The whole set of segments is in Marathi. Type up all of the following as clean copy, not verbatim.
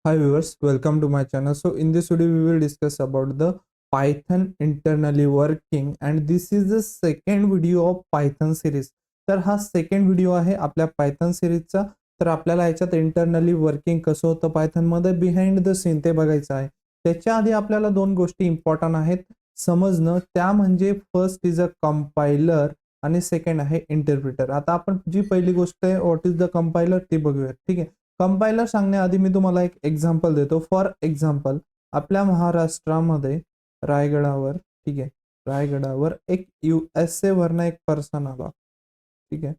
Hi viewers, welcome to my channel. So in this video we will discuss about the Python internally working and this is the second video of Python series. तर हा सेकंड व्हिडिओ आहे आपल्या Python सीरीजचा. तर आपल्याला याच्यात इंटरनली वर्किंग कसं होतं पायथन मध्ये बिहाइंड द सीन ते बघायचं आहे. त्याच्या आधी आपल्याला दोन गोष्टी इम्पॉर्टंट आहेत समजणं, त्या म्हणजे फर्स्ट इज अ कंपायलर आणि सेकंड आहे इंटरप्रिटर. आता आपण जी पहिली गोष्ट आहे व्हॉट इज द कंपायलर ती बघूया. ठीक आहे. कंपायलर सांगण्याआधी मी तुम्हाला एक एक्झाम्पल देतो. फॉर एक्झाम्पल आपल्या महाराष्ट्रामध्ये रायगडावर, ठीक आहे, रायगडावर एक USA वरनं एक पर्सन आला. ठीक आहे.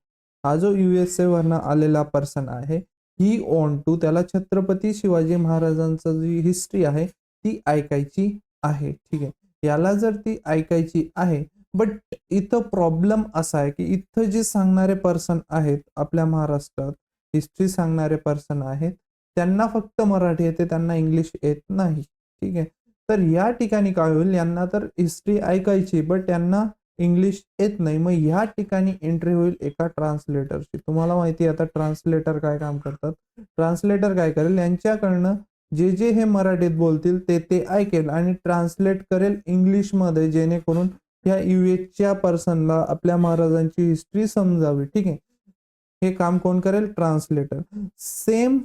हा जो USA वरनं आलेला पर्सन आहे, ही ऑन टू त्याला छत्रपती शिवाजी महाराजांचं जी हिस्ट्री आहे ती ऐकायची आहे. ठीक आहे. याला जर ती ऐकायची आहे, बट इथं प्रॉब्लेम असा आहे की इथं जे सांगणारे पर्सन आहेत आपल्या महाराष्ट्रात, हिस्ट्री सांगणारे पर्सन आहेत, त्यांना फक्त मराठी येते, त्यांना इंग्लिश येत नाही. ठीक आहे. तर या ठिकाणी काय होईल, यांना तर हिस्ट्री ऐकायची बट यांना इंग्लिश येत नाही. मग ह्या ठिकाणी एंट्री होईल एका ट्रान्सलेटरची. तुम्हाला माहिती आहे आता ट्रान्सलेटर काय काम करतात. ट्रान्सलेटर काय करेल, यांच्याकडनं जे जे हे मराठीत बोलतील ते ते ऐकेल आणि ट्रान्सलेट करेल इंग्लिशमध्ये, जेणेकरून या यूएसच्या पर्सनला आपल्या महाराजांची हिस्ट्री समजावी. ठीक आहे. हे काम कोण करेल, ट्रान्सलेटर. सेम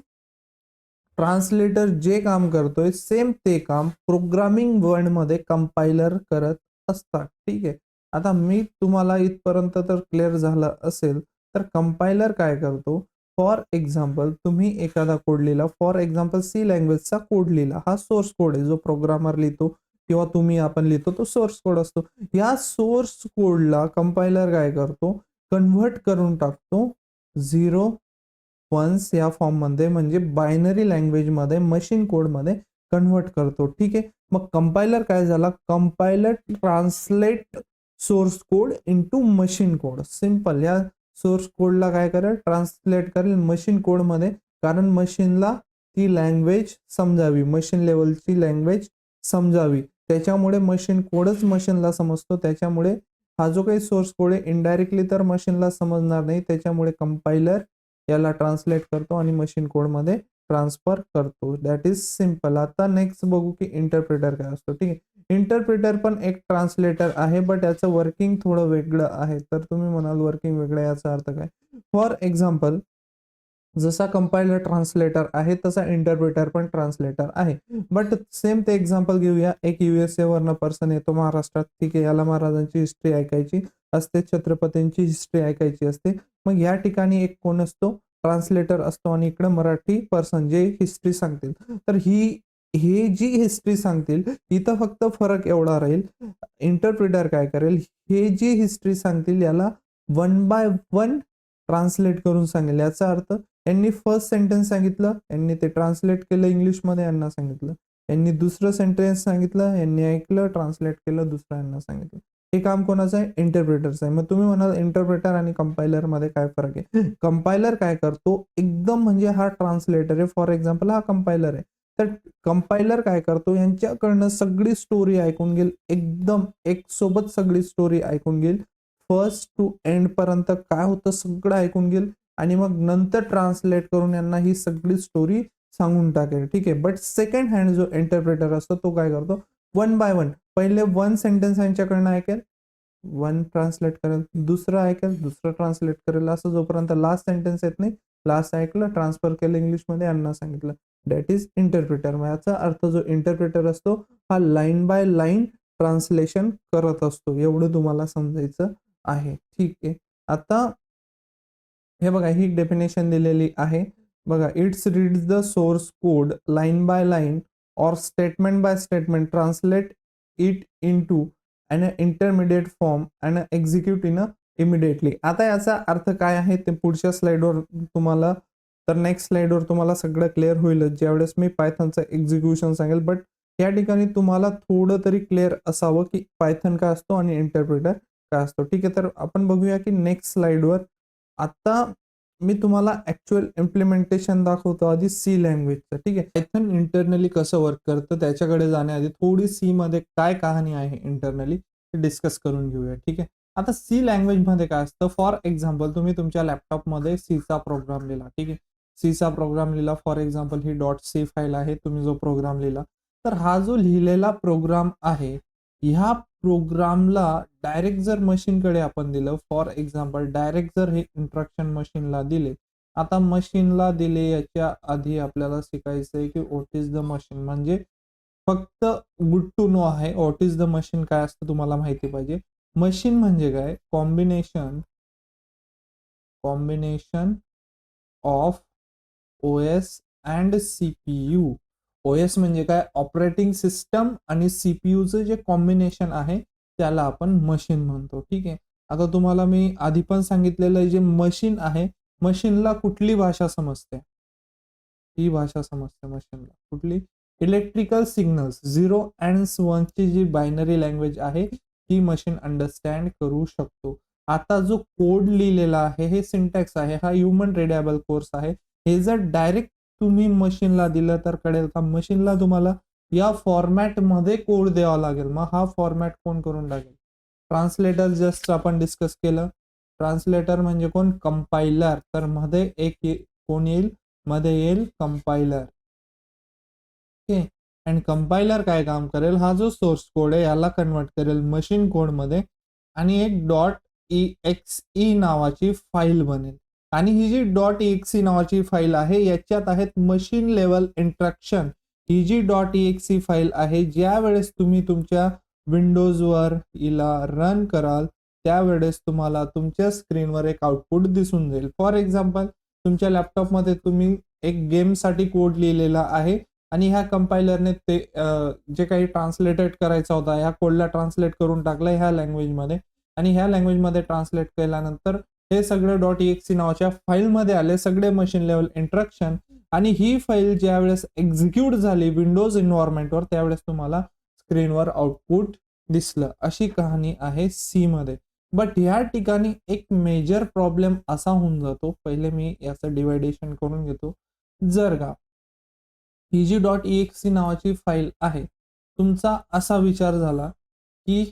ट्रान्सलेटर जे काम करतोय सेम ते काम प्रोग्रामिंग वर्ड मध्ये कंपायलर करत असतात. ठीक आहे. आता मी तुम्हाला इथपर्यंत तर क्लिअर झालं असेल. तर कंपायलर काय करतो, फॉर एक्झाम्पल तुम्ही एखादा कोड लिहिला, फॉर एक्झाम्पल सी लँग्वेजचा कोड लिहिला, हा सोर्स कोड आहे जो प्रोग्रामर लिहितो किंवा तुम्ही आपण लिहितो तो सोर्स कोड असतो. या सोर्स कोडला कंपायलर काय करतो, कन्व्हर्ट करून टाकतो 0 1 या फॉर्म मध्ये, म्हणजे बायनरी लँग्वेज मध्ये, मशीन कोड मध्ये कन्व्हर्ट करतो. ठीक आहे. मग कंपायलर काय झाला, compiler translate source code into machine code. Simple. या सोर्स कोडला काय करेल, ट्रान्सलेट करेल मशीन कोड मध्ये, कारण मशीनला ती लँग्वेज समजावी, मशीन लेवलची लँग्वेज समजावी. त्याच्यामुळे मशीन कोडच मशीनला समजतो. त्याच्यामुळे हा जो काही सोर्स कोड आहे इनडायरेक्टली तर मशीनला समजणार नाही. त्याच्यामुळे कंपायलर याला ट्रान्सलेट करतो आणि मशीन कोड मध्ये ट्रान्सफर करतो. That is simple. आता नेक्स्ट बघू की इंटरप्रिटर काय असतो. ठीक आहे. इंटरप्रिटर पण एक ट्रान्सलेटर आहे बट याचं वर्किंग थोडं वेगळं आहे. तर तुम्ही म्हणाल वर्किंग वेगळं, याचा अर्थ काय. फॉर एक्झाम्पल जसा कंपायलर ट्रान्सलेटर आहे तसा इंटरप्रिटर पण ट्रान्सलेटर आहे. बट सेम ते एक्झाम्पल घेऊया. एक USA वरनं पर्सन येतो महाराष्ट्रात. ठीक आहे. याला महाराजांची हिस्ट्री ऐकायची असते, छत्रपतींची हिस्ट्री ऐकायची असते. मग या ठिकाणी एक कोण असतो, ट्रान्सलेटर असतो आणि इकडे मराठी पर्सन जे हिस्ट्री सांगतील. तर हे जी हिस्ट्री सांगतील इथं फक्त फरक एवढा राहील, इंटरप्रिटर काय करेल, हे जी हिस्ट्री सांगतील याला 1 बाय 1 ट्रान्सलेट करून सांगेल. याचा अर्थ यांनी फर्स्ट सेंटेन्स सांगितलं, यांनी ते ट्रान्सलेट केलं इंग्लिशमध्ये, यांना सांगितलं. यांनी दुसरं सेंटेन्स सांगितलं, यांनी ऐकलं, ट्रान्सलेट केलं, दुसरं यांना सांगितलं. हे काम कोणाचं आहे, इंटरप्रेटरचं आहे. मग तुम्ही म्हणाल इंटरप्रेटर आणि कंपायलर मध्ये काय फरक आहे. कंपायलर काय करतो, एकदम म्हणजे हा ट्रान्सलेटर आहे, फॉर एक्झाम्पल हा कंपायलर आहे. तर कंपायलर काय करतो, यांच्याकडनं सगळी स्टोरी ऐकून घेईल, एकदम एक सोबत सगळी स्टोरी ऐकून घेईल, फर्स्ट टू एंड पर्यंत काय होतं सगळं ऐकून घेईल आणि मग नंतर ट्रान्सलेट करून यांना ही सगळी स्टोरी सांगून टाकेल. ठीक आहे. बट सेकंड हँड जो इंटरप्रेटर असतो तो काय करतो, 1 बाय 1 पहिले 1 सेंटेन्स यांच्याकडनं ऐकेल, 1 ट्रान्सलेट करेल, दुसरं ऐकेल, दुसरं ट्रान्सलेट करेल, असं जोपर्यंत लास्ट सेंटेन्स येत नाही, लास्ट ऐकलं, ट्रान्सफर केलं इंग्लिशमध्ये, यांना सांगितलं. That is interpreter. याचा अर्थ जो इंटरप्रिटर असतो हा लाईन बाय लाईन ट्रान्सलेशन करत असतो. एवढं तुम्हाला समजायचं आहे. ठीक आहे. आता हे बघा ही डेफिनेशन दिलेली आहे. बघा, it's reads the source code line by line or statement by statement, translate it into an intermediate form and execute in immediately. आता याचा अर्थ काय आहे ते पुढच्या स्लाइडवर तुम्हाला, तर नेक्स्ट स्लाइडवर तुम्हाला सगळं क्लिअर होईलच ज्यावेळेस मी पायथनचं एक्झिक्युशन सांगेल. बट या ठिकाणी तुम्हाला थोडं तरी क्लिअर असावं की पायथन काय असतो आणि इंटरप्रिटर काय असतो. ठीक आहे. तर आपण बघूया की नेक्स्ट स्लाइडवर. आता मी तुम्हाला ऍक्च्युअल इम्प्लिमेंटेशन दाखवतो आधी सी लँग्वेजचं. ठीक आहे. पायथन इंटरनली कसं वर्क करतं त्याच्याकडे जाण्याआधी थोडी सी मध्ये काय कहाणी आहे इंटरनली ते डिस्कस करून घेऊया. ठीक आहे. आता सी लँग्वेज मध्ये काय असतं, फॉर एक्झाम्पल तुम्ही तुमच्या लॅपटॉपमध्ये सीचा प्रोग्राम लिहिला. ठीक आहे. सीचा प्रोग्राम लिहिला, for example he .c file आहे, तुम्ही जो प्रोग्राम लिहिला, तर हा जो लिहिलेला प्रोग्राम आहे, ह्या प्रोग्रामला डायरेक्ट जर मशीनकडे आपण दिलं, फॉर एक्झाम्पल डायरेक्ट जर हे इंस्ट्रक्शन मशीनला दिले, आता मशीनला दिले याच्या आधी आपल्याला शिकायचं आहे की व्हॉट इज द मशीन, म्हणजे फक्त गुड टू नो आहे, व्हॉट इज द मशीन काय असतं तुम्हाला माहिती पाहिजे. मशीन म्हणजे काय, combination of OS and CPU. OS म्हणजे काय, ऑपरेटिंग सिस्टम, आणि सीपीयूचं जे कॉम्बिनेशन आहे त्याला आपण मशीन म्हणतो. ठीक आहे. आता तुम्हाला मी आधी पण सांगितलेलं जे मशीन आहे, मशीनला कुठली भाषा समजते, ही भाषा समजते मशीनला कुठली, इलेक्ट्रिकल सिग्नल्स 0 अँड 1 ची जी बायनरी लँग्वेज आहे ही मशीन अंडरस्टँड करू शकतो. आता जो कोड लिहिलेला आहे हे सिंटॅक्स आहे, हा ह्युमन रिडेबल कोर्स आहे. हे जर डायरेक्ट तुम्ही मशीनला दिलं तर कळेल का, मशीनला तुम्हाला या फॉर्मॅट मध्ये कोड द्यावा लागेल. मग हा फॉर्मॅट कोण करून टाकेल, ट्रान्सलेटर. जस्ट आपण डिस्कस केलं, ट्रान्सलेटर म्हणजे कोण, कंपायलर. तर मध्ये कोण येईल, मध्ये येईल कंपायलर. ओके. अँड कंपायलर काय काम करेल, हा जो सोर्स कोड आहे याला कन्वर्ट करेल मशीन कोड मध्ये, आणि एक .exe नावाची फाईल बनेल. आणि ही जी .exe नावाची फाईल आहे याच्यात आहेत मशीन लेवल इंस्ट्रक्शन. ही जी .exe फाईल आहे, ज्या वेळेस तुम्ही तुमच्या विंडोजवर हिला रन कराल त्यावेळेस तुम्हाला तुमच्या स्क्रीनवर एक आउटपुट दिसून जाईल. फॉर एक्झाम्पल तुमच्या लॅपटॉपमध्ये तुम्ही एक गेमसाठी कोड लिहिलेला आहे, आणि ह्या कंपायलरने ते जे काही ट्रान्सलेटेड करायचा होता ह्या कोडला ट्रान्सलेट करून टाकलं ह्या लँग्वेजमध्ये, आणि ह्या लँग्वेजमध्ये ट्रान्सलेट केल्यानंतर हे सगळं .exe नावाच्या फाईलमध्ये आले सगळे मशीन लेवल इंस्ट्रक्शन. आणि ही फाईल ज्या वेळेस एक्झिक्यूट झाली विंडोज एन्व्हायरमेंटवर त्यावेळेस तुम्हाला स्क्रीनवर आउटपुट दिसलं. अशी कहाणी आहे सी मध्ये. बट ह्या ठिकाणी एक मेजर प्रॉब्लेम असा होऊन जातो, पहिले मी याचं डिवायडेशन करून घेतो. जर का ही जी .exe नावाची फाईल आहे, तुमचा असा विचार झाला की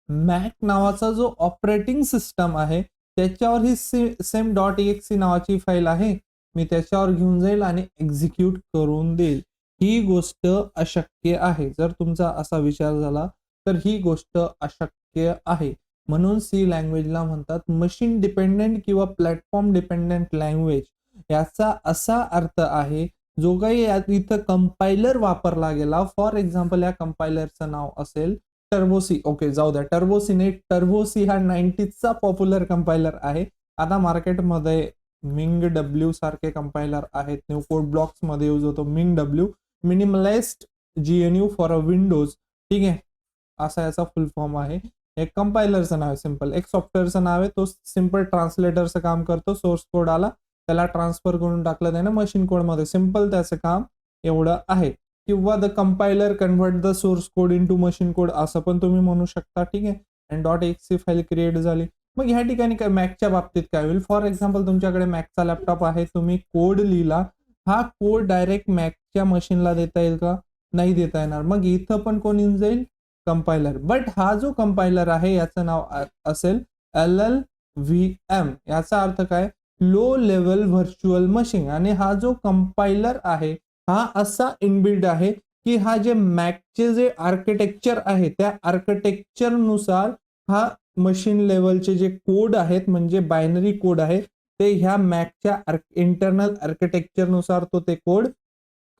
मॅक नावाचा जो ऑपरेटिंग सिस्टम आहे त्याच्यावर ही सेम .exe नावाची फाईल आहे, मी त्याच्यावर घेऊन जाईल आणि एक्झिक्यूट करून देईल. ही गोष्ट अशक्य आहे. जर तुमचा असा विचार झाला तर ही गोष्ट अशक्य आहे. म्हणून सी लँग्वेजला म्हणतात मशीन डिपेंडेंट किंवा प्लॅटफॉर्म डिपेंडेंट लँग्वेज. याचा असा अर्थ आहे, जो काही इथं कंपायलर वापरला गेला, फॉर एक्झाम्पल या कंपायलरचं नाव असेल टर्बोसी. ओके, जाऊ द्या, टर्बोसी नाही, टर्बोसी हा 90चा पॉप्युलर कंपायलर आहे. आता मार्केटमध्ये मिंग डब्ल्यू सारखे कंपायलर आहेत, न्यू कोड ब्लॉक्स मध्ये यूज होतो मिंग डब्ल्यू, minimalized GNU for a Windows. ठीक आहे, असा याचा फुल फॉर्म आहे. एक कंपायलरचं नाव आहे सिंपल, एक सॉफ्टवेअरचं नाव आहे, तो सिंपल ट्रान्सलेटरचं काम करतो. सोर्स कोड आला त्याला ट्रान्सफर करून टाकलं त्याने मशीन कोडमध्ये, सिंपल त्याचं काम एवढं आहे. किंवा the compiler convert the source code into machine code असं पण तुम्ही म्हणू शकता. ठीक आहे. आणि .exe फाईल क्रिएट झाली. मग ह्या ठिकाणी काय मॅकच्या बाबतीत काय होईल, फॉर एक्झाम्पल तुमच्याकडे मॅकचा लॅपटॉप आहे, तुम्ही कोड लिहिला, हा कोड डायरेक्ट मॅकच्या मशीनला देता येईल का, नाही देता येणार. मग इथं पण कोण येऊन जाईल, कंपायलर. बट हा जो कंपायलर आहे याचं नाव असेल LLVM. याचा अर्थ काय, लो लेवल व्हर्च्युअल मशीन. आणि हा जो कंपायलर आहे हा असा इनबिल्ड आहे की हा जे मॅकचे जे आर्किटेक्चर आहे त्या आर्किटेक्चर नुसार हा मशीन लेवलचे जे कोड आहेत म्हणजे बायनरी कोड आहे ते ह्या मॅकच्या इंटरनल आर्किटेक्चर नुसार तो ते कोड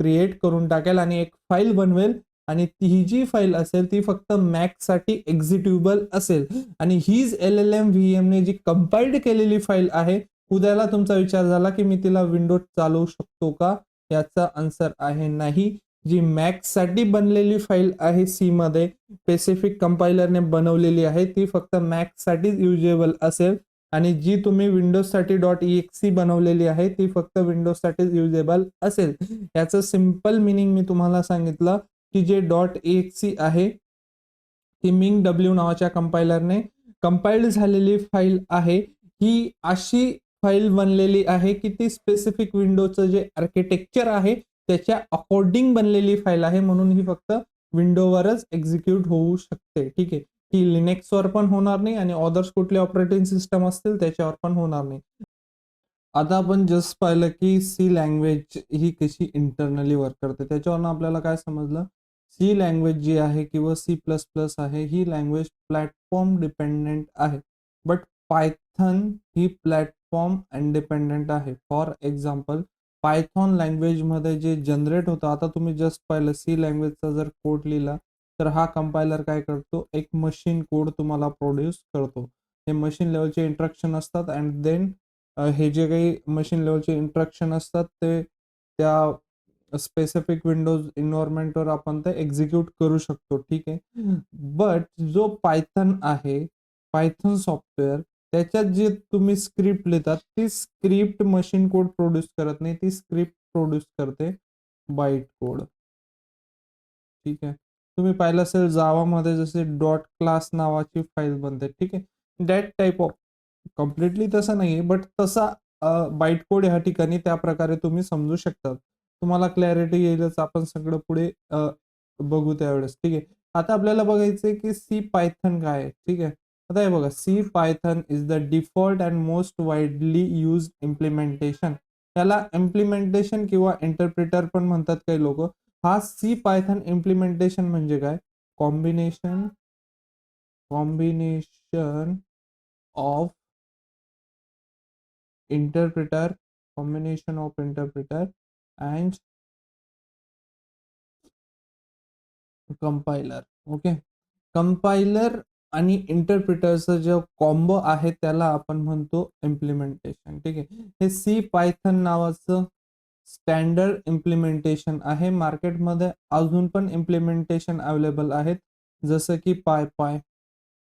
क्रिएट करून टाकेल आणि एक फाईल बनवेल. आणि ही जी फाईल असेल ती फक्त मॅक साठी एक्झिक्युटेबल असेल. आणि हीच LLVM ने जी कंपाइल्ड केलेली फाईल आहे, उद्याला तुमचा विचार झाला की मी तिला विंडोज चालवू शकतो का, याचा आन्सर आहे नाही. जी मॅक साठी बनलेली फाईल आहे सी मध्ये, स्पेसिफिक कंपायलरने बनवलेली आहे, ती फक्त मॅक साठी युजेबल असेल. आणि जी तुम्ही विंडोज साठी .exe बनवलेली आहे ती फक्त विंडोज साठीच युजेबल असेल. याचं सिंपल मिनिंग मी तुम्हाला सांगितलं की जे .exe आहे ती मिंग डब्ल्यू नावाच्या कंपायलरने कंपाइल्ड झालेली फाईल आहे. ही अशी फाईल बनलेली आहे की ती स्पेसिफिक विंडोचं जे आर्किटेक्चर आहे त्याच्या अकॉर्डिंग बनलेली फाईल आहे, म्हणून ही फक्त विंडोवरच एक्झिक्यूट होऊ शकते. ठीक आहे, ही लिनक्सवर पण होणार नाही आणि अदर्स कुठले ऑपरेटिंग सिस्टम असतील त्याच्यावर पण होणार नाही. आता आपण जस्ट पाहिलं की सी लँग्वेज ही कशी इंटरनली वर्क करते, त्याच्यावरनं आपल्याला काय समजलं, सी लँग्वेज जी आहे किंवा C++ आहे ही लँग्वेज प्लॅटफॉर्म डिपेंडेंट आहे, but Python he platform independent आहे. फॉर एक्झाम्पल पायथॉन लँग्वेजमध्ये जे जनरेट होतं, आता तुम्ही जस्ट पाहिलं सी लँग्वेजचा जर कोड लिहिला तर हा कंपायलर काय करतो, एक मशीन कोड तुम्हाला प्रोड्यूस करतो. हे मशीन लेवलचे इंस्ट्रक्शन असतात अँड देन हे जे काही मशीन लेवलचे इंस्ट्रक्शन असतात ते त्या स्पेसिफिक विंडोज एन्व्हायरमेंटवर आपण ते एक्झिक्यूट करू शकतो. ठीक आहे. बट जो पायथन आहे, पायथन सॉफ्टवेअर, त्याच्यात जे तुम्ही स्क्रिप्ट लिहितात ती स्क्रिप्ट मशीन कोड प्रोड्यूस करत नाही, ती स्क्रिप्ट प्रोड्यूस करते बाईट कोड. ठीक आहे. तुम्ही पाहिलं असेल जावामध्ये जसे डॉट क्लास नावाची फाईल बनते. ठीक आहे. दॅट टाइप ऑफ कम्प्लिटली तसं नाहीये, बट तसा बाईट कोड ह्या ठिकाणी त्या प्रकारे तुम्ही समजू शकतात. तुम्हाला क्लॅरिटी येईलच, आपण सगळं पुढे बघू त्यावेळेस. ठीक आहे. आता आपल्याला बघायचंय की सी पायथन काय आहे. ठीक आहे. आता हे बघा, C Python is the default and most widely used implementation. त्याला इम्प्लिमेंटेशन किंवा इंटरप्रिटर पण म्हणतात काही लोक. हा सी पायथन इम्प्लिमेंटेशन म्हणजे काय, combination combination of interpreter, combination of interpreter and compiler. Okay. Compiler आणि इंटरप्रिटरचा जो कॉम्बो आहे त्याला आपण म्हणतो इम्प्लिमेंटेशन. ठीक आहे. हे सी पायथन नावाचं स्टँडर्ड इम्प्लिमेंटेशन आहे. मार्केटमध्ये अजून पण इम्प्लिमेंटेशन अवेलेबल आहेत, जसं की पाय.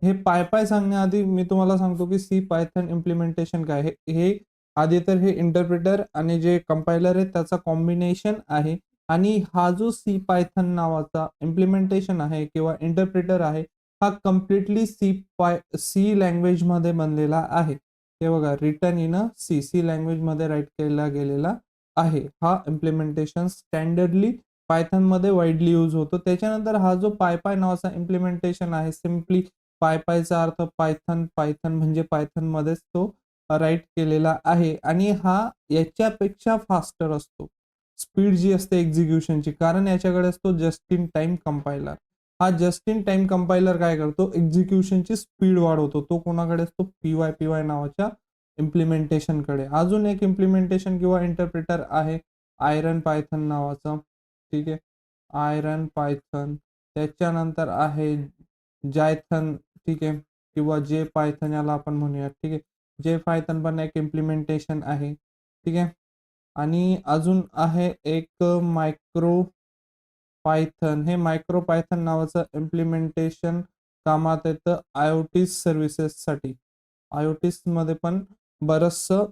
हे पाय सांगण्याआधी मी तुम्हाला सांगतो की सी पायथन इम्प्लिमेंटेशन काय आहे. हे आधी तर हे इंटरप्रिटर आणि जे कंपायलर आहे त्याचा कॉम्बिनेशन आहे. आणि हा जो सी पायथन नावाचा इम्प्लिमेंटेशन आहे किंवा इंटरप्रिटर आहे, हा कम्प्लिटली सी लँग्वेज मध्ये बनलेला आहे. हे बघा, written in a C language मध्ये राईट केला गेलेला आहे. हा इम्प्लिमेंटेशन स्टँडर्डली पायथन मध्ये वाईडली यूज होतो. त्याच्यानंतर हा जो पाय नावाचा इम्प्लिमेंटेशन आहे, सिम्पली पायचा अर्थ पायथन म्हणजे पायथन मध्येच तो राईट केलेला आहे आणि हा याच्यापेक्षा फास्टर असतो. स्पीड जी असते एक्झिक्युशनची, कारण याच्याकडे असतो जस्ट इन टाइम कंपायलर. हा जस्ट इन टाइम कंपायलर काय करतो, एक्झिक्युशनची स्पीड वाढवतो. तो कोणाकडे असतो, पीवाय नावाच्या इम्प्लिमेंटेशन कडे. अजून एक इम्प्लिमेंटेशन किंवा इंटरप्रिटर आहे आयरन पायथन नावाचं. ठीक आहे. Iron Python. त्याच्यानंतर आहे जायथन. ठीक आहे. किंवा जे पायथन याला आपण म्हणूया. ठीक आहे. जे पायथन पण एक इम्प्लिमेंटेशन आहे. ठीक आहे. आणि अजून आहे एक मायक्रो पायथन. हे मायक्रो पायथन नावाचं इम्प्लिमेंटेशन कामात येतं IoT सर्व्हिसेससाठी. IoT मध्ये पण बरचसं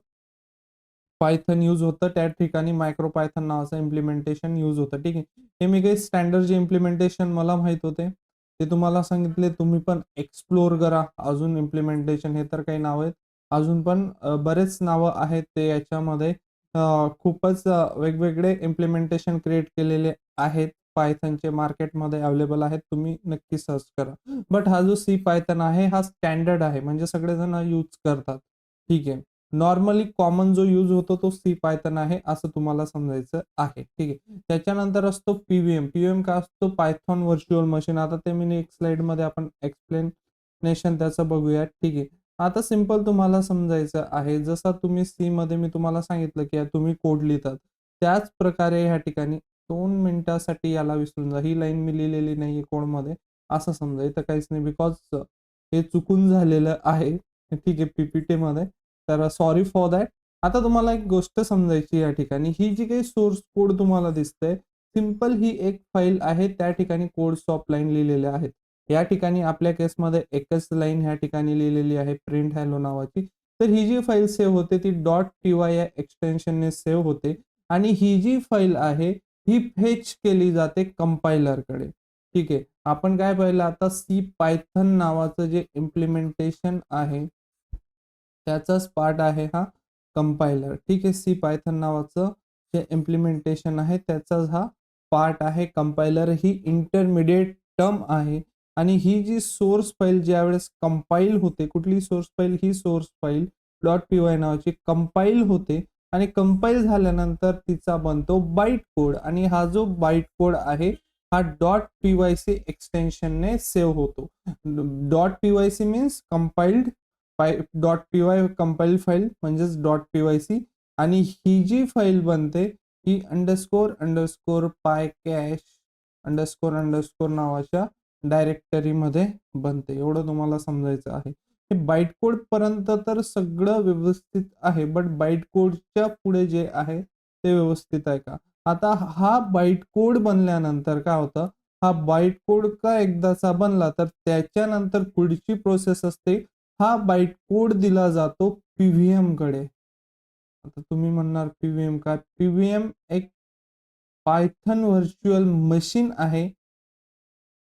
पायथन यूज होतं, त्या ठिकाणी मायक्रो पायथन नावाचं इम्प्लिमेंटेशन यूज होतं. ठीक आहे. हे मी काही स्टँडर्ड जे इम्प्लिमेंटेशन मला माहित होते ते तुम्हाला सांगितले. तुम्ही पण एक्सप्लोर करा. अजून इम्प्लिमेंटेशन हे तर काही नाव आहेत, अजून पण बरेच नावं आहेत ते याच्यामध्ये. खूपच वेगवेगळे इम्प्लिमेंटेशन क्रिएट केलेले आहेत पायथनचे, मार्केटमध्ये अवेलेबल आहेत. तुम्ही नक्की सर्च करा. बट हा जो सी पायथन आहे हा स्टँडर्ड आहे, म्हणजे सगळेजण यूज करतात. ठीक आहे. नॉर्मली कॉमन जो यूज होतो तो सी पायथन आहे असं तुम्हाला समजायचं आहे. ठीक आहे. त्याच्यानंतर असतो पीव्हीएम काय असतो, पायथॉन व्हर्च्युअल मशीन. आता ते मी एक स्लाइड मध्ये आपण एक्सप्लेनेशन त्याचं बघूया. ठीक आहे. आता सिंपल तुम्हाला समजायचं आहे, जसं तुम्ही सी मध्ये मी तुम्हाला सांगितलं की तुम्ही कोड लिहितात, त्याच प्रकारे ह्या ठिकाणी 2 मिनिटासाठी याला विसरून जा, ही लाईन मी लिहिलेली नाहीये कोडमध्ये असं समजा. इथं काहीच नाही, बिकॉज हे चुकून झालेलं आहे. ठीक आहे, पीपीटी मध्ये. तर सॉरी फॉर दॅट. आता तुम्हाला एक गोष्ट समजायची या ठिकाणी, ही जी काही सोर्स कोड तुम्हाला दिसतंय, सिंपल ही एक फाईल आहे, त्या ठिकाणी कोड स्टॉप लाईन लिहिलेल्या आहेत. या ठिकाणी आपल्या केसमध्ये एकच लाईन ह्या ठिकाणी लिहिलेली आहे, प्रिंट हॅलो नावाची. तर ही जी फाईल सेव्ह होते ती .py या एक्सटेन्शनने सेव्ह होते आणि ही जी फाईल आहे ही फेच केली जाते कंपायलरकडे. ठीक आहे. आपण काय पाहिलं आता, सी पायथन नावाचं जे इम्प्लिमेंटेशन आहे त्याचाच पार्ट आहे हा कंपायलर. ठीक आहे. सी पायथन नावाचं जे इम्प्लिमेंटेशन आहे त्याचाच हा पार्ट आहे कंपायलर. ही इंटरमिडिएट टर्म आहे आणि ही जी सोर्स फाईल ज्यावेळेस कंपाईल होते, कुठली सोर्स फाईल, ही सोर्स फाईल .py नावाची कंपाईल होते आणि कंपाईल झाल्यानंतर तिचा बनतो बाईट कोड आणि हा जो बाईट कोड आहे हा .pyc एक्सटेन्शनने सेव्ह होतो. .pyc means compiled .py compiled file म्हणजेच .pyc आणि ही जी फाईल बनते ही __py कॅश ___ नावाच्या डायरेक्टरीमध्ये बनते. एवढं तुम्हाला समजायचं आहे. हे बाईट कोड पर्यंत तर सगळं व्यवस्थित आहे, बट बाईट कोडच्या पुढे जे आहे ते व्यवस्थित आहे का? आता हा बाईट कोड बनल्यानंतर काय होतं, हा बाईट कोड का एकदाचा बनला तर त्याच्यानंतर पुढची प्रोसेस असते, हा बाईट कोड दिला जातो पीव्हीएम कडे. आता तुम्ही म्हणणार पीव्हीएम काय? पीव्हीएम एक पायथन व्हर्च्युअल मशीन आहे.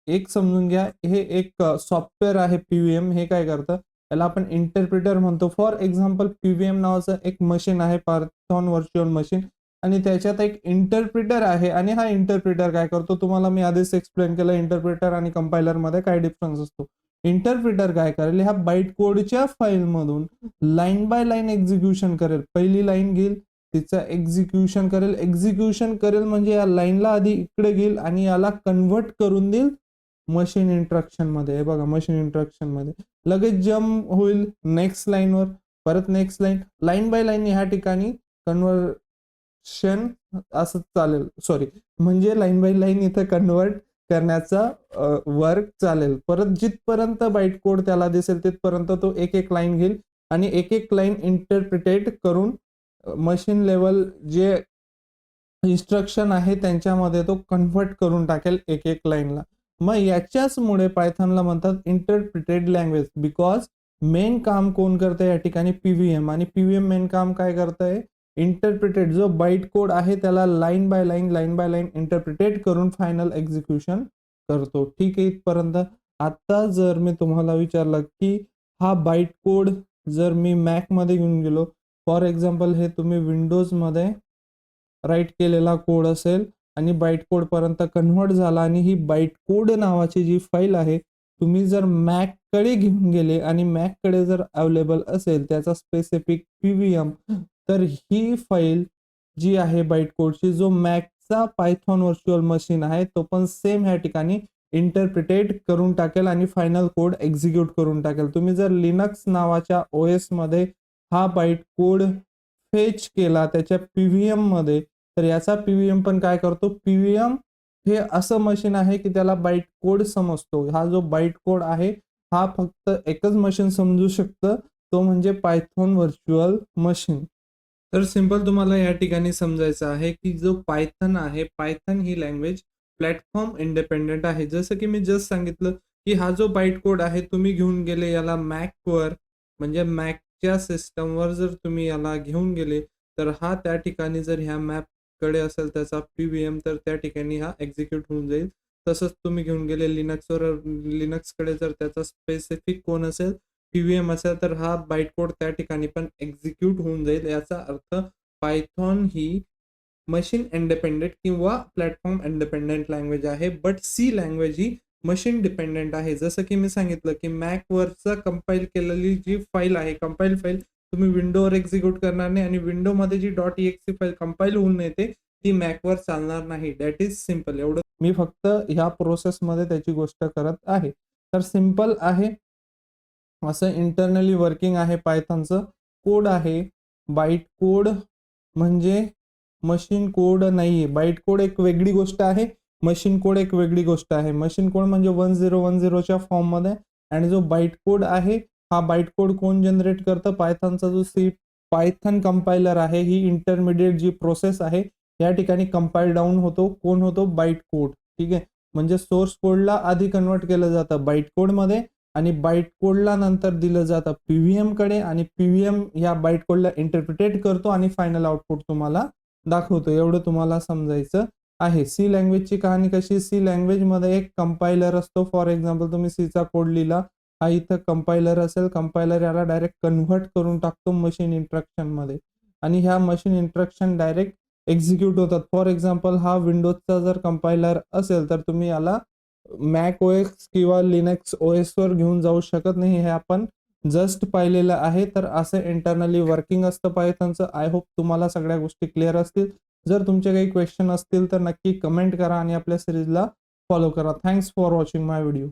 एक समजून घ्या, हे एक सॉफ्टवेअर आहे पीव्हीएम. हे काय करतं, याला आपण इंटरप्रिटर म्हणतो. फॉर एक्झाम्पल पीव्हीएम नावाचं एक मशीन आहे, पायथन व्हर्च्युअल मशीन, आणि त्याच्यात एक इंटरप्रिटर आहे. आणि हा इंटरप्रिटर काय करतो, तुम्हाला मी आधीच एक्सप्लेन केलं इंटरप्रिटर आणि कंपायलर मध्ये काय डिफरन्स असतो. इंटरप्रिटर काय करेल, ह्या बाईट कोडच्या फाईल मधून लाईन बाय लाईन एक्झिक्युशन करेल. पहिली लाईन घेईल, तिचं एक्झिक्युशन करेल म्हणजे या लाईनला आधी इकडे घेईल आणि याला कन्व्हर्ट करून देईल मशीन इंस्ट्रक्शन मध्ये. हे बघा, मशीन इंस्ट्रक्शन मध्ये लगेच जम्प होईल नेक्स्ट लाईनवर, परत नेक्स्ट लाईन बाय लाईन ह्या ठिकाणी कन्व्हर्शन असं चालेल. सॉरी, म्हणजे लाईन बाय लाईन इथे कन्व्हर्ट करण्याचा वर्क चालेल. परत जिथपर्यंत बाईट कोड त्याला दिसेल तिथपर्यंत तो एक एक लाईन घेईल आणि एक एक लाईन इंटरप्रिटेट करून मशीन लेवल जे इन्स्ट्रक्शन आहे त्यांच्यामध्ये तो कन्व्हर्ट करून टाकेल एक एक लाईनला. मग याच्याच मुळे पायथनला म्हणतात इंटरप्रिटेड लँग्वेज, बिकॉज मेन काम कोण करतंय या ठिकाणी, पीव्हीएम. आणि पीव्हीएम मेन काम काय करतंय, इंटरप्रिटेड जो बाईट कोड आहे त्याला लाईन बाय लाईन इंटरप्रिटेट करून फायनल एक्झिक्युशन करतो. ठीक आहे इथपर्यंत. आता जर मी तुम्हाला विचारलं की हा बाईट कोड जर मी मॅक मध्ये घेऊन गेलो, फॉर एक्झाम्पल हे तुम्ही विंडोज मध्ये राईट केलेला कोड असेल आणि बाईट कोड पर्यंत कन्व्हर्ट झाला आणि ही बाईट कोड नावाची जी फाईल आहे तुम्ही जर मॅक कडे घेऊन गेले आणि मॅक कडे जर अवेलेबल असेल त्याचा स्पेसिफिक पीव्हीएम, तर ही फाईल जी आहे बाईट कोडची, जो मॅकचा पायथॉन व्हर्च्युअल मशीन आहे तो पण सेम ह्या ठिकाणी इंटरप्रिटेट करून टाकेल आणि फायनल कोड एक्झिक्यूट करून टाकेल. तुम्ही जर लिनक्स नावाच्या ओएस मध्ये हा बाईट कोड फेच केला त्याच्या पीव्हीएम मध्ये, तर याचा पीव्हीएम पण काय करतो, पीव्हीएम हे असं मशीन आहे की त्याला बाईट कोड समजतो. हा जो बाईट कोड आहे हा फक्त एकच मशीन समजू शकतं, तो म्हणजे पायथॉन व्हर्च्युअल मशीन. तर सिंपल तुम्हाला या ठिकाणी समजायचं आहे की जो पायथन आहे, पायथन ही लँग्वेज प्लॅटफॉर्म इंडिपेंडेंट आहे. जसं की मी जस्ट सांगितलं की हा जो बाईट कोड आहे तुम्ही घेऊन गेले याला मॅकवर, म्हणजे मॅकच्या सिस्टमवर जर तुम्ही याला घेऊन गेले तर हा त्या ठिकाणी जर ह्या मॅप कडे असेल त्याचा पीव्हीएम, तर त्या ठिकाणी हा एक्झिक्यूट होऊन जाईल. तसंच तुम्ही घेऊन गेले लिनक्सवर, लिनक्सकडे जर त्याचा स्पेसिफिक कोण असेल पीव्हीएम असेल तर हा बाईट कोड त्या ठिकाणी पण एक्झिक्यूट होऊन जाईल. याचा अर्थ पायथॉन ही मशीन इंडिपेंडेंट किंवा प्लॅटफॉर्म इंडिपेंडेंट लँग्वेज आहे, बट सी लँग्वेज ही मशीन डिपेंडेंट आहे. जसं की मी सांगितलं की मॅकवरचा कंपाईल केलेली जी फाईल आहे, कंपाईल फाईल तुम्ही विंडोवर एक्झिक्यूट करणार नाही आणि विंडोमध्ये जी .exe फाईल कंपाईल होऊन येते ती मॅकवर चालणार नाही. That is simple. एवढं मी फक्त ह्या प्रोसेसमध्ये त्याची गोष्ट करत आहे. तर सिम्पल आहे, असं इंटरनली वर्किंग आहे पायथॉनचं. कोड आहे बाईट कोड, म्हणजे मशीन कोड नाहीये. बाईट कोड एक वेगळी गोष्ट आहे, मशीन कोड एक वेगळी गोष्ट आहे. मशीन कोड म्हणजे 1010च्या फॉर्म मध्ये, आणि जो बाईट कोड आहे हा बाईट कोड कोण जनरेट करतं, पायथॉनचा जो पायथन कंपायलर आहे, ही इंटरमिडिएट जी प्रोसेस आहे या ठिकाणी कंपाईल डाऊन होतो. कोण होतो, बाईट कोड. ठीक आहे, म्हणजे सोर्स कोडला आधी कन्वर्ट केलं जातं बाईट कोड मध्ये आणि बाईट कोडला नंतर दिलं जातं पीव्हीएम कडे आणि पीव्हीएम या बाईट कोडला इंटरप्रिटेट करतो आणि फायनल आउटपुट तुम्हाला दाखवतो. एवढं तुम्हाला समजायचं आहे. सी लँग्वेजची कहाणी कशी, सी लँग्वेज मध्ये एक कंपायलर असतो. फॉर एक्झाम्पल तुम्ही सीचा कोड लिहिला, हा इथं कंपायलर असेल, कंपायलर याला डायरेक्ट कन्व्हर्ट करून टाकतो मशीन इंस्ट्रक्शन मध्ये आणि ह्या मशीन इंस्ट्रक्शन डायरेक्ट एक्झिक्यूट होतात. फॉर एक्झाम्पल हा विंडोजचा जर कंपायलर असेल तर तुम्ही याला मॅक ओएस किंवा लिनक्स ओएस वर घेऊन जाऊ शकत नाही. हे आपण जस्ट पाहिलेलं आहे. तर असं इंटरनली वर्किंग असतं पायथॉनचं. आय होप तुम्हाला सगळ्या गोष्टी क्लिअर असतील. जर तुमचे काही क्वेश्चन असतील तर नक्की कमेंट करा आणि आपल्या सिरीजला फॉलो करा. Thanks for watching my video.